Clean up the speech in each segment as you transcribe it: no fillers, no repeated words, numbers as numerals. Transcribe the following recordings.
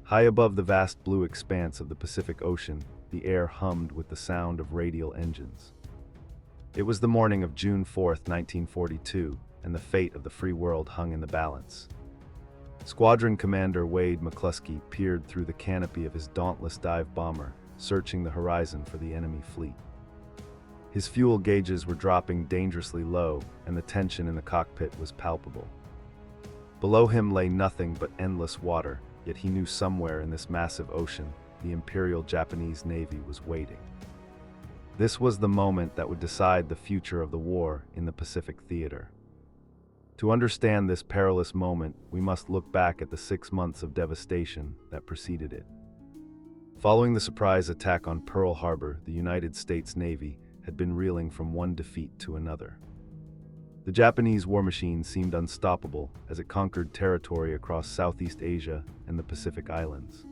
High above the vast blue expanse of the Pacific Ocean, the air hummed with the sound of radial engines. It was the morning of June 4, 1942, and the fate of the free world hung in the balance. Squadron Commander Wade McCluskey peered through the canopy of his dauntless dive bomber, searching the horizon for the enemy fleet. His fuel gauges were dropping dangerously low, and the tension in the cockpit was palpable. Below him lay nothing but endless water, yet he knew somewhere in this massive ocean, the Imperial Japanese Navy was waiting. This was the moment that would decide the future of the war in the Pacific theater. To understand this perilous moment, we must look back at the 6 months of devastation that preceded it. Following the surprise attack on Pearl Harbor, the United States Navy had been reeling from one defeat to another. The Japanese war machine seemed unstoppable as it conquered territory across Southeast Asia and the Pacific Islands.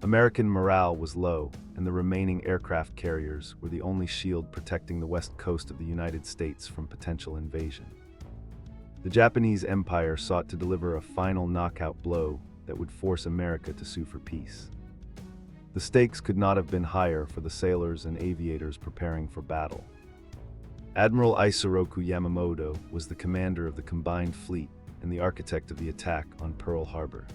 American morale was low, and the remaining aircraft carriers were the only shield protecting the west coast of the United States from potential invasion. The Japanese Empire sought to deliver a final knockout blow that would force America to sue for peace. The stakes could not have been higher for the sailors and aviators preparing for battle. Admiral Isoroku Yamamoto was the commander of the combined fleet and the architect of the attack on Pearl Harbor.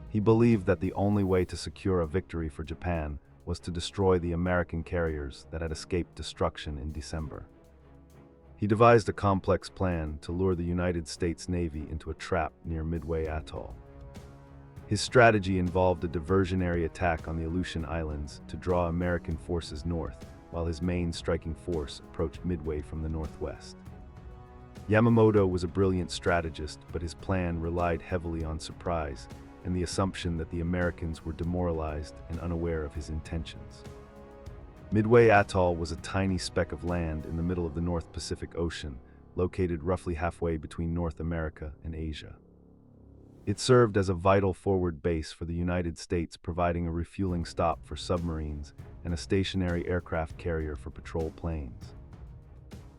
He believed that the only way to secure a victory for Japan was to destroy the American carriers that had escaped destruction in December. He devised a complex plan to lure the United States Navy into a trap near Midway Atoll. His strategy involved a diversionary attack on the Aleutian Islands to draw American forces north, while his main striking force approached Midway from the northwest. Yamamoto was a brilliant strategist, but his plan relied heavily on surprise and the assumption that the Americans were demoralized and unaware of his intentions. Midway Atoll was a tiny speck of land in the middle of the North Pacific Ocean, located roughly halfway between North America and Asia. It served as a vital forward base for the United States, providing a refueling stop for submarines and a stationary aircraft carrier for patrol planes.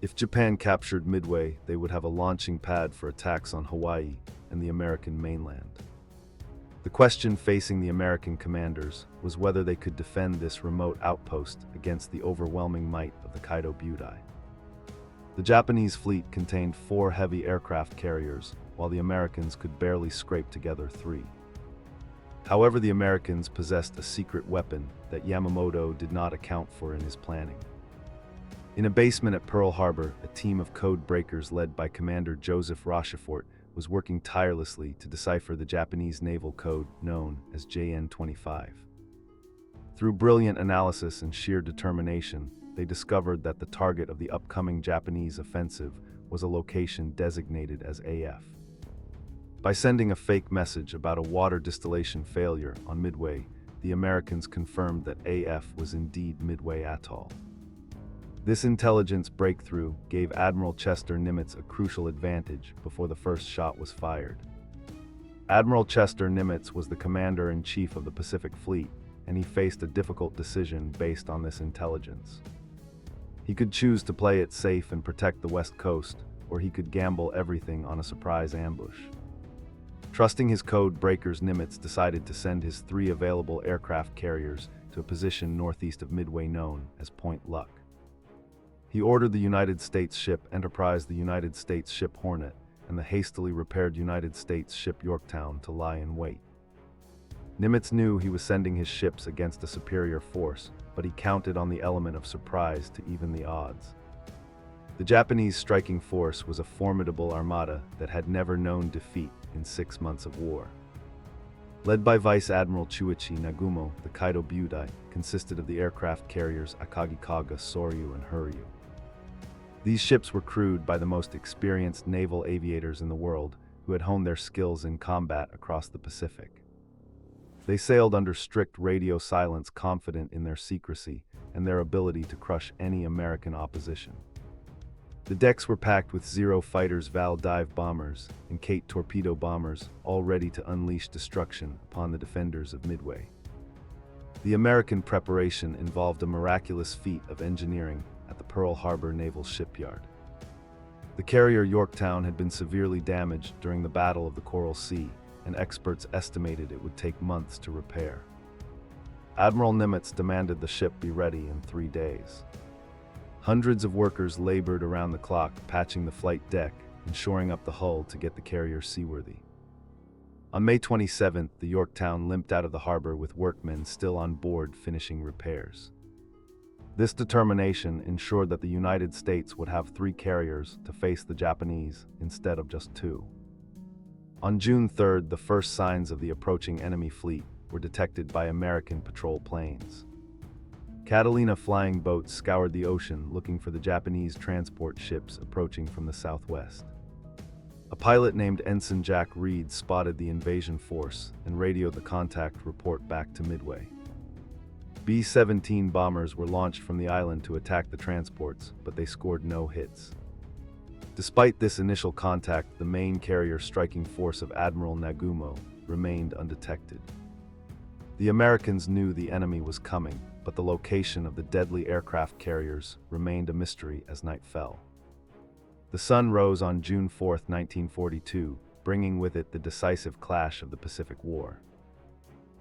If Japan captured Midway, they would have a launching pad for attacks on Hawaii and the American mainland. The question facing the American commanders was whether they could defend this remote outpost against the overwhelming might of the Kaido Butai. The Japanese fleet contained 4 heavy aircraft carriers, while the Americans could barely scrape together 3. However, the Americans possessed a secret weapon that Yamamoto did not account for in his planning. In a basement at Pearl Harbor, a team of code breakers led by Commander Joseph Rochefort was working tirelessly to decipher the Japanese naval code known as JN-25. Through brilliant analysis and sheer determination, they discovered that the target of the upcoming Japanese offensive was a location designated as AF. By sending a fake message about a water distillation failure on Midway, the Americans confirmed that AF was indeed Midway Atoll. This intelligence breakthrough gave Admiral Chester Nimitz a crucial advantage before the first shot was fired. Admiral Chester Nimitz was the commander-in-chief of the Pacific Fleet, and he faced a difficult decision based on this intelligence. He could choose to play it safe and protect the West Coast, or he could gamble everything on a surprise ambush. Trusting his code breakers, Nimitz decided to send his 3 available aircraft carriers to a position northeast of Midway known as Point Luck. He ordered the United States ship Enterprise, the United States ship Hornet, and the hastily repaired United States ship Yorktown to lie in wait. Nimitz knew he was sending his ships against a superior force, but he counted on the element of surprise to even the odds. The Japanese striking force was a formidable armada that had never known defeat in 6 months of war. Led by Vice Admiral Chuichi Nagumo, the Kaido Butai consisted of the aircraft carriers Akagikaga, Soryu, and Huryu. These ships were crewed by the most experienced naval aviators in the world who had honed their skills in combat across the Pacific. They sailed under strict radio silence, confident in their secrecy and their ability to crush any American opposition. The decks were packed with Zero fighters, Val dive bombers, and Kate torpedo bombers, all ready to unleash destruction upon the defenders of Midway. The American preparation involved a miraculous feat of engineering at the Pearl Harbor Naval Shipyard. The carrier Yorktown had been severely damaged during the Battle of the Coral Sea, and experts estimated it would take months to repair. Admiral Nimitz demanded the ship be ready in 3 days. Hundreds of workers labored around the clock, patching the flight deck and shoring up the hull to get the carrier seaworthy. On May 27th, the Yorktown limped out of the harbor with workmen still on board finishing repairs. This determination ensured that the United States would have 3 carriers to face the Japanese instead of just 2. On June 3rd, the first signs of the approaching enemy fleet were detected by American patrol planes. Catalina flying boats scoured the ocean looking for the Japanese transport ships approaching from the southwest. A pilot named Ensign Jack Reed spotted the invasion force and radioed the contact report back to Midway. B-17 bombers were launched from the island to attack the transports, but they scored no hits. Despite this initial contact, the main carrier striking force of Admiral Nagumo remained undetected. The Americans knew the enemy was coming, but the location of the deadly aircraft carriers remained a mystery as night fell. The sun rose on June 4, 1942, bringing with it the decisive clash of the Pacific War.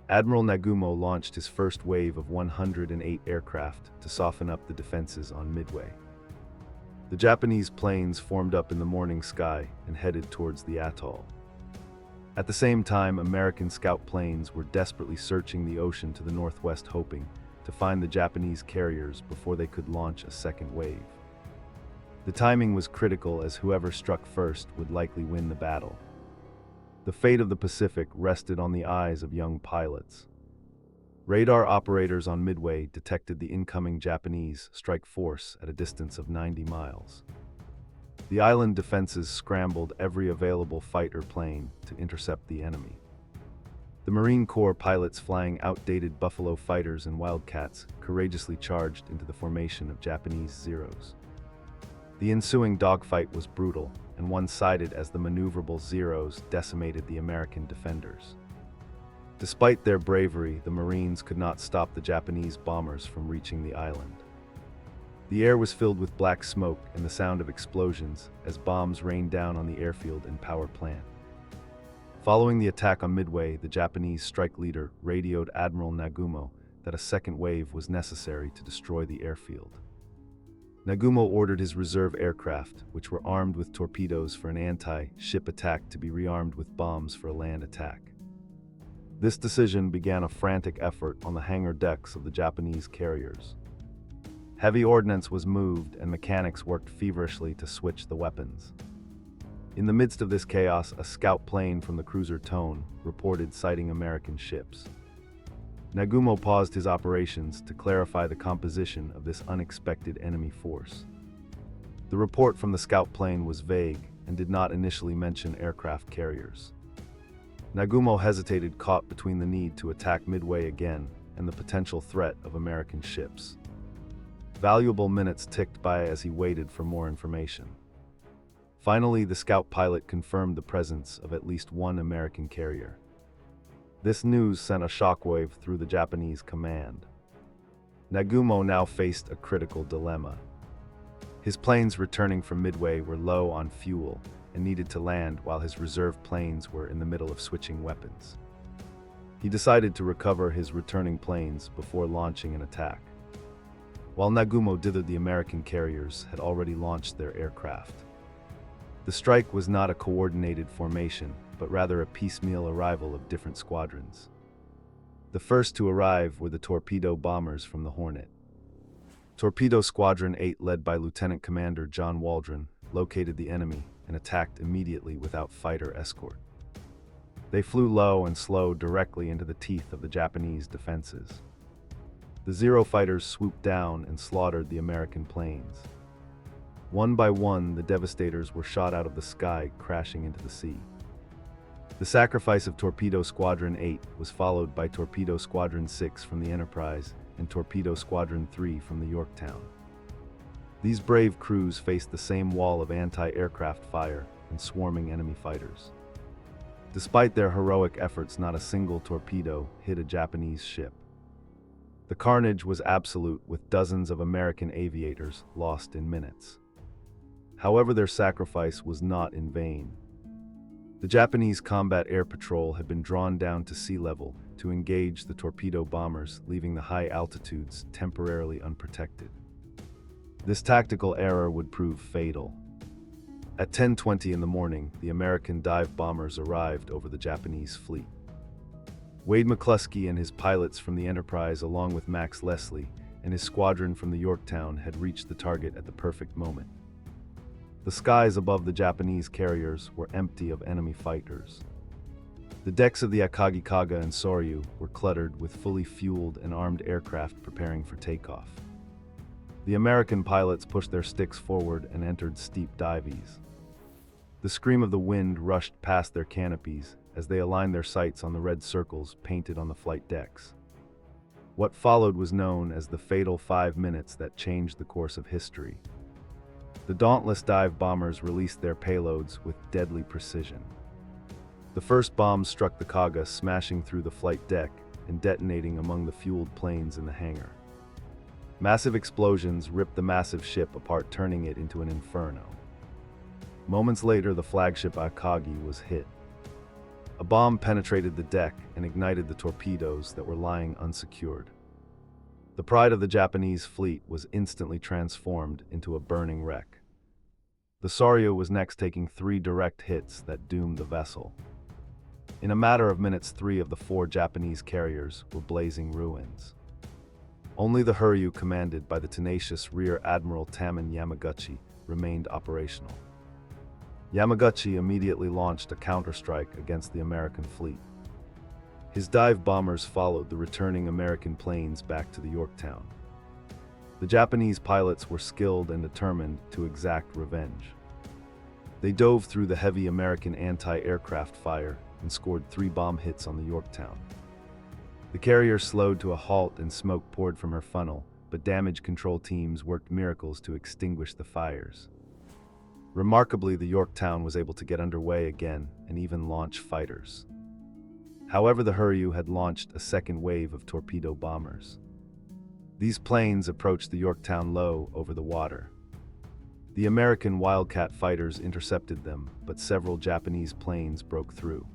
Admiral Nagumo launched his first wave of 108 aircraft to soften up the defenses on Midway. The Japanese planes formed up in the morning sky and headed towards the atoll. At the same time, American scout planes were desperately searching the ocean to the northwest, hoping to find the Japanese carriers before they could launch a second wave. The timing was critical, as whoever struck first would likely win the battle. The fate of the Pacific rested on the eyes of young pilots. Radar operators on Midway detected the incoming Japanese strike force at a distance of 90 miles. The island defenses scrambled every available fighter plane to intercept the enemy. The Marine Corps pilots flying outdated Buffalo fighters and Wildcats courageously charged into the formation of Japanese Zeros. The ensuing dogfight was brutal and one-sided as the maneuverable Zeros decimated the American defenders. Despite their bravery, the Marines could not stop the Japanese bombers from reaching the island. The air was filled with black smoke and the sound of explosions as bombs rained down on the airfield and power plant. Following the attack on Midway, the Japanese strike leader radioed Admiral Nagumo that a second wave was necessary to destroy the airfield. Nagumo ordered his reserve aircraft, which were armed with torpedoes for an anti-ship attack, to be rearmed with bombs for a land attack. This decision began a frantic effort on the hangar decks of the Japanese carriers. Heavy ordnance was moved and mechanics worked feverishly to switch the weapons. In the midst of this chaos, a scout plane from the cruiser Tone reported sighting American ships. Nagumo paused his operations to clarify the composition of this unexpected enemy force. The report from the scout plane was vague and did not initially mention aircraft carriers. Nagumo hesitated, caught between the need to attack Midway again and the potential threat of American ships. Valuable minutes ticked by as he waited for more information. Finally, the scout pilot confirmed the presence of at least one American carrier. This news sent a shockwave through the Japanese command. Nagumo now faced a critical dilemma. His planes returning from Midway were low on fuel and needed to land while his reserve planes were in the middle of switching weapons. He decided to recover his returning planes before launching an attack. While Nagumo dithered, the American carriers had already launched their aircraft. The strike was not a coordinated formation, but rather a piecemeal arrival of different squadrons. The first to arrive were the torpedo bombers from the Hornet. Torpedo Squadron 8, led by Lieutenant Commander John Waldron, located the enemy and attacked immediately without fighter escort. They flew low and slow directly into the teeth of the Japanese defenses. The Zero fighters swooped down and slaughtered the American planes. One by one, the Devastators were shot out of the sky, crashing into the sea. The sacrifice of Torpedo Squadron 8 was followed by Torpedo Squadron 6 from the Enterprise and Torpedo Squadron 3 from the Yorktown. These brave crews faced the same wall of anti-aircraft fire and swarming enemy fighters. Despite their heroic efforts, not a single torpedo hit a Japanese ship. The carnage was absolute, with dozens of American aviators lost in minutes. However, their sacrifice was not in vain. The Japanese combat air patrol had been drawn down to sea level to engage the torpedo bombers, leaving the high altitudes temporarily unprotected. This tactical error would prove fatal. At 10:20 in the morning, the American dive bombers arrived over the Japanese fleet. Wade McCluskey and his pilots from the Enterprise, along with Max Leslie and his squadron from the Yorktown, had reached the target at the perfect moment. The skies above the Japanese carriers were empty of enemy fighters. The decks of the Akagikaga and Soryu were cluttered with fully fueled and armed aircraft preparing for takeoff. The American pilots pushed their sticks forward and entered steep dives. The scream of the wind rushed past their canopies as they aligned their sights on the red circles painted on the flight decks. What followed was known as the fatal 5 minutes that changed the course of history. The dauntless dive bombers released their payloads with deadly precision. The first bomb struck the Kaga, smashing through the flight deck and detonating among the fueled planes in the hangar. Massive explosions ripped the massive ship apart, turning it into an inferno. Moments later, the flagship Akagi was hit. A bomb penetrated the deck and ignited the torpedoes that were lying unsecured. The pride of the Japanese fleet was instantly transformed into a burning wreck. The Soryu was next, taking 3 direct hits that doomed the vessel. In a matter of minutes, 3 of the 4 Japanese carriers were blazing ruins. Only the Hiryu, commanded by the tenacious Rear Admiral Taman Yamaguchi, remained operational. Yamaguchi immediately launched a counterstrike against the American fleet. His dive bombers followed the returning American planes back to the Yorktown. The Japanese pilots were skilled and determined to exact revenge. They dove through the heavy American anti-aircraft fire and scored 3 bomb hits on the Yorktown. The carrier slowed to a halt and smoke poured from her funnel, but damage control teams worked miracles to extinguish the fires. Remarkably, the Yorktown was able to get underway again and even launch fighters. However, the Hiryu had launched a second wave of torpedo bombers. These planes approached the Yorktown low over the water. The American Wildcat fighters intercepted them, but several Japanese planes broke through.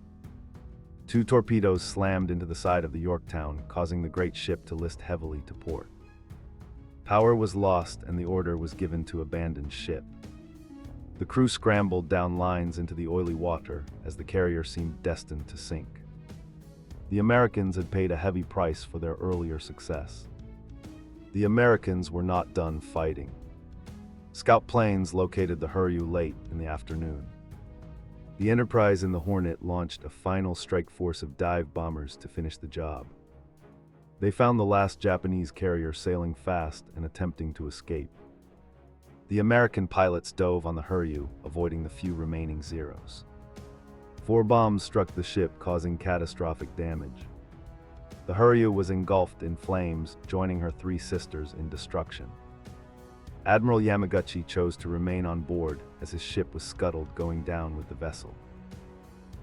2 torpedoes slammed into the side of the Yorktown, causing the great ship to list heavily to port. Power was lost and the order was given to abandon ship. The crew scrambled down lines into the oily water as the carrier seemed destined to sink. The Americans had paid a heavy price for their earlier success. The Americans were not done fighting. Scout planes located the Hiryu late in the afternoon. The Enterprise and the Hornet launched a final strike force of dive bombers to finish the job. They found the last Japanese carrier sailing fast and attempting to escape. The American pilots dove on the Hiryu, avoiding the few remaining Zeros. 4 bombs struck the ship, causing catastrophic damage. The Hiryu was engulfed in flames, joining her 3 sisters in destruction. Admiral Yamaguchi chose to remain on board as his ship was scuttled, going down with the vessel.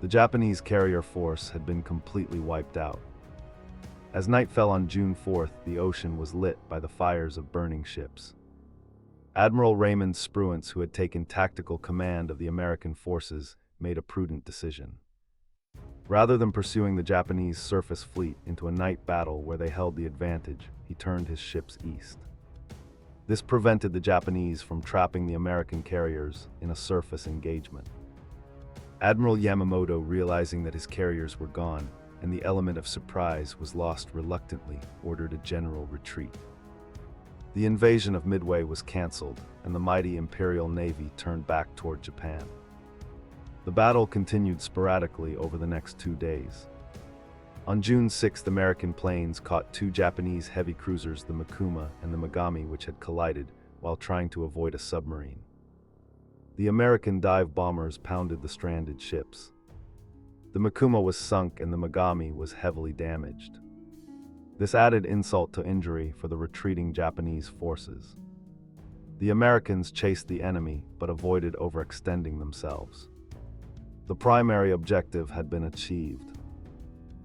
The Japanese carrier force had been completely wiped out. As night fell on June 4th, the ocean was lit by the fires of burning ships. Admiral Raymond Spruance, who had taken tactical command of the American forces, made a prudent decision. Rather than pursuing the Japanese surface fleet into a night battle where they held the advantage, he turned his ships east. This prevented the Japanese from trapping the American carriers in a surface engagement. Admiral Yamamoto, realizing that his carriers were gone and the element of surprise was lost, reluctantly ordered a general retreat. The invasion of Midway was canceled, and the mighty Imperial Navy turned back toward Japan. The battle continued sporadically over the next 2 days. On June 6th, American planes caught 2 Japanese heavy cruisers, the Mikuma and the Megami, which had collided while trying to avoid a submarine. The American dive bombers pounded the stranded ships. The Mikuma was sunk and the Megami was heavily damaged. This added insult to injury for the retreating Japanese forces. The Americans chased the enemy but avoided overextending themselves. The primary objective had been achieved.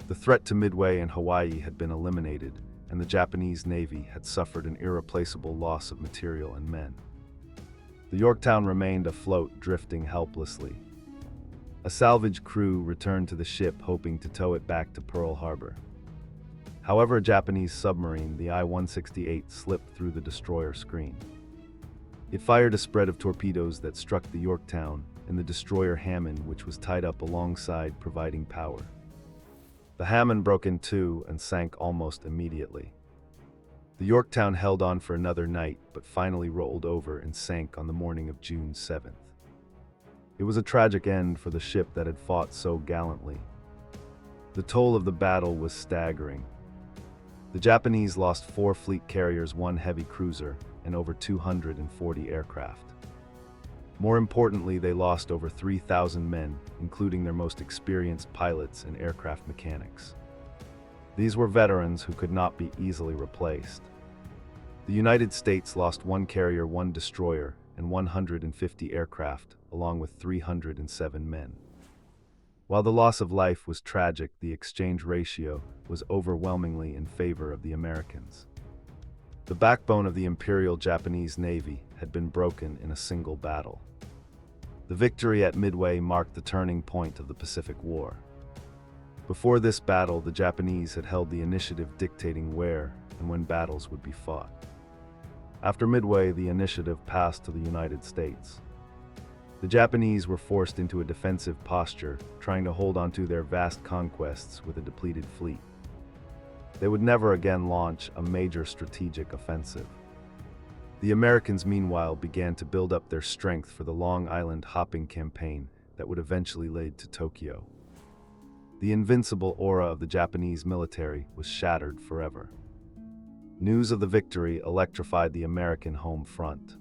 The threat to Midway and Hawaii had been eliminated, and the Japanese Navy had suffered an irreplaceable loss of material and men. The Yorktown remained afloat, drifting helplessly. A salvage crew returned to the ship hoping to tow it back to Pearl Harbor. However, a Japanese submarine, the I-168, slipped through the destroyer screen. It fired a spread of torpedoes that struck the Yorktown and the destroyer Hammond, which was tied up alongside, providing power. The Hammond broke in two and sank almost immediately. The Yorktown held on for another night, but finally rolled over and sank on the morning of June 7th. It was a tragic end for the ship that had fought so gallantly. The toll of the battle was staggering. The Japanese lost 4 fleet carriers, 1 heavy cruiser, and over 240 aircraft. More importantly, they lost over 3,000 men, including their most experienced pilots and aircraft mechanics. These were veterans who could not be easily replaced. The United States lost 1 carrier, 1 destroyer, and 150 aircraft, along with 307 men. While the loss of life was tragic, the exchange ratio was overwhelmingly in favor of the Americans. The backbone of the Imperial Japanese Navy had been broken in a single battle. The victory at Midway marked the turning point of the Pacific War. Before this battle, the Japanese had held the initiative, dictating where and when battles would be fought. After Midway, the initiative passed to the United States. The Japanese were forced into a defensive posture, trying to hold on to their vast conquests with a depleted fleet. They would never again launch a major strategic offensive. The Americans, meanwhile, began to build up their strength for the Long Island hopping campaign that would eventually lead to Tokyo. The invincible aura of the Japanese military was shattered forever. News of the victory electrified the American home front.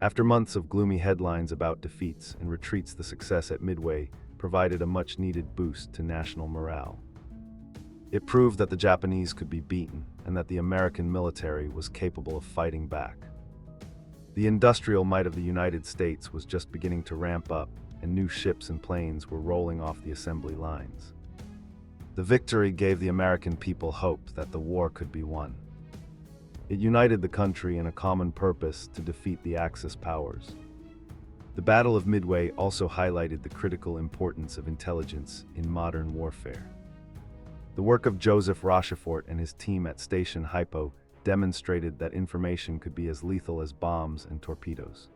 After months of gloomy headlines about defeats and retreats, the success at Midway provided a much-needed boost to national morale. It proved that the Japanese could be beaten and that the American military was capable of fighting back. The industrial might of the United States was just beginning to ramp up, and new ships and planes were rolling off the assembly lines. The victory gave the American people hope that the war could be won. It united the country in a common purpose to defeat the Axis powers. The Battle of Midway also highlighted the critical importance of intelligence in modern warfare. The work of Joseph Rochefort and his team at Station Hypo demonstrated that information could be as lethal as bombs and torpedoes.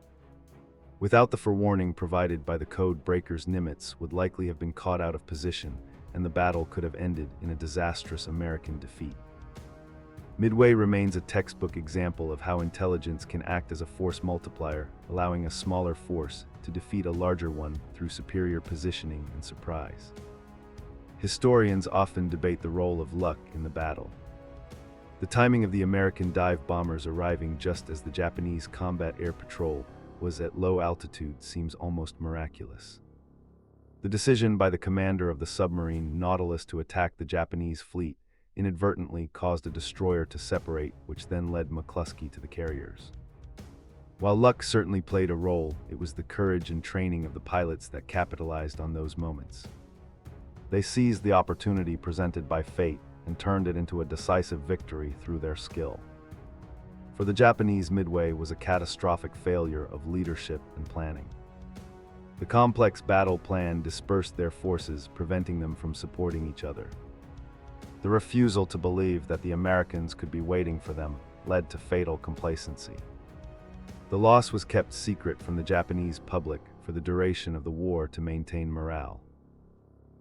Without the forewarning provided by the code breakers, Nimitz would likely have been caught out of position, and the battle could have ended in a disastrous American defeat. Midway remains a textbook example of how intelligence can act as a force multiplier, allowing a smaller force to defeat a larger one through superior positioning and surprise. Historians often debate the role of luck in the battle. The timing of the American dive bombers arriving just as the Japanese combat air patrol was at low altitude seems almost miraculous. The decision by the commander of the submarine Nautilus to attack the Japanese fleet inadvertently caused a destroyer to separate, which then led McCluskey to the carriers. While luck certainly played a role, it was the courage and training of the pilots that capitalized on those moments. They seized the opportunity presented by fate and turned it into a decisive victory through their skill. For the Japanese, Midway was a catastrophic failure of leadership and planning. The complex battle plan dispersed their forces, preventing them from supporting each other. The refusal to believe that the Americans could be waiting for them led to fatal complacency. The loss was kept secret from the Japanese public for the duration of the war to maintain morale.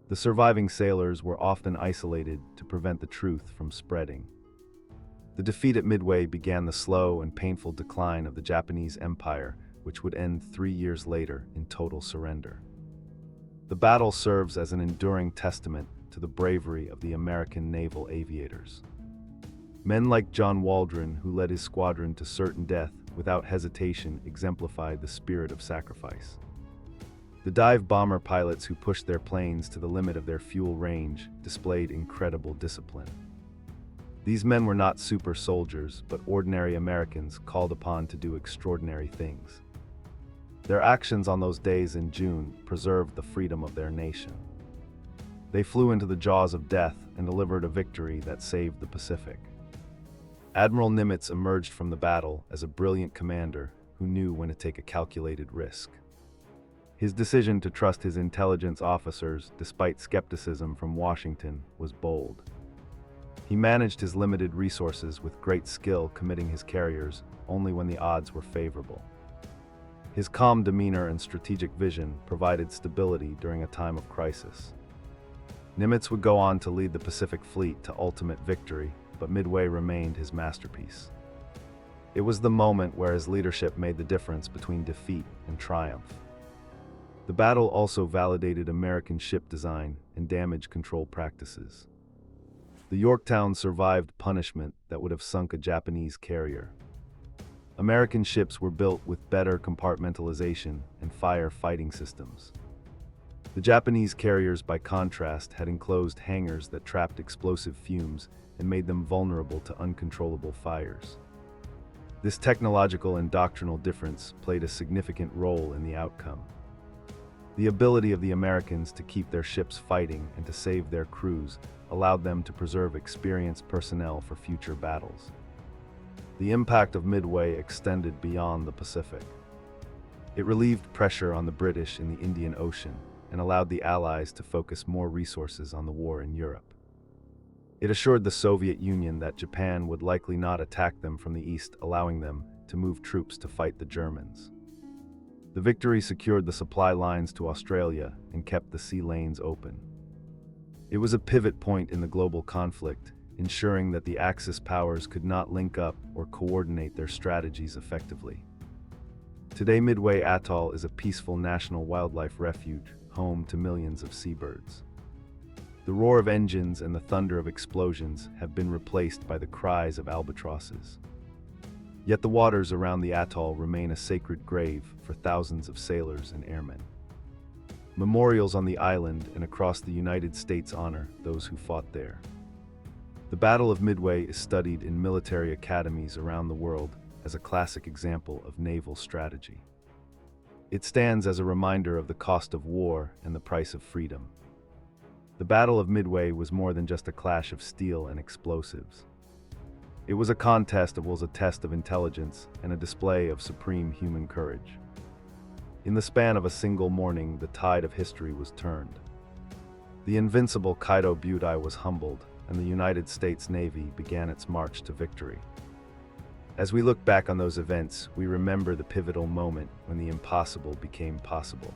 The surviving sailors were often isolated to prevent the truth from spreading. The defeat at Midway began the slow and painful decline of the Japanese Empire, which would end 3 years later in total surrender. The battle serves as an enduring testament to the bravery of the American naval aviators. Men like John Waldron, who led his squadron to certain death without hesitation, exemplified the spirit of sacrifice. The dive bomber pilots who pushed their planes to the limit of their fuel range displayed incredible discipline. These men were not super soldiers, but ordinary Americans called upon to do extraordinary things. Their actions on those days in June preserved the freedom of their nation. They flew into the jaws of death and delivered a victory that saved the Pacific. Admiral Nimitz emerged from the battle as a brilliant commander who knew when to take a calculated risk. His decision to trust his intelligence officers, despite skepticism from Washington, was bold. He managed his limited resources with great skill, committing his carriers only when the odds were favorable. His calm demeanor and strategic vision provided stability during a time of crisis. Nimitz would go on to lead the Pacific Fleet to ultimate victory, but Midway remained his masterpiece. It was the moment where his leadership made the difference between defeat and triumph. The battle also validated American ship design and damage control practices. The Yorktown survived punishment that would have sunk a Japanese carrier. American ships were built with better compartmentalization and fire-fighting systems. The Japanese carriers, by contrast, had enclosed hangars that trapped explosive fumes and made them vulnerable to uncontrollable fires. This technological and doctrinal difference played a significant role in the outcome. The ability of the Americans to keep their ships fighting and to save their crews allowed them to preserve experienced personnel for future battles. The impact of Midway extended beyond the Pacific. It relieved pressure on the British in the Indian Ocean and allowed the Allies to focus more resources on the war in Europe. It assured the Soviet Union that Japan would likely not attack them from the east, allowing them to move troops to fight the Germans. The victory secured the supply lines to Australia and kept the sea lanes open. It was a pivot point in the global conflict, ensuring that the Axis powers could not link up or coordinate their strategies effectively. Today, Midway Atoll is a peaceful national wildlife refuge, home to millions of seabirds. The roar of engines and the thunder of explosions have been replaced by the cries of albatrosses. Yet the waters around the atoll remain a sacred grave for thousands of sailors and airmen. Memorials on the island and across the United States honor those who fought there. The Battle of Midway is studied in military academies around the world as a classic example of naval strategy. It stands as a reminder of the cost of war and the price of freedom. The Battle of Midway was more than just a clash of steel and explosives. It was a test of intelligence and a display of supreme human courage. In the span of a single morning, the tide of history was turned. The invincible Kaido Butai was humbled, and the United States Navy began its march to victory. As we look back on those events, we remember the pivotal moment when the impossible became possible.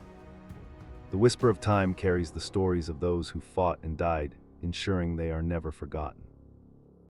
The whisper of time carries the stories of those who fought and died, ensuring they are never forgotten.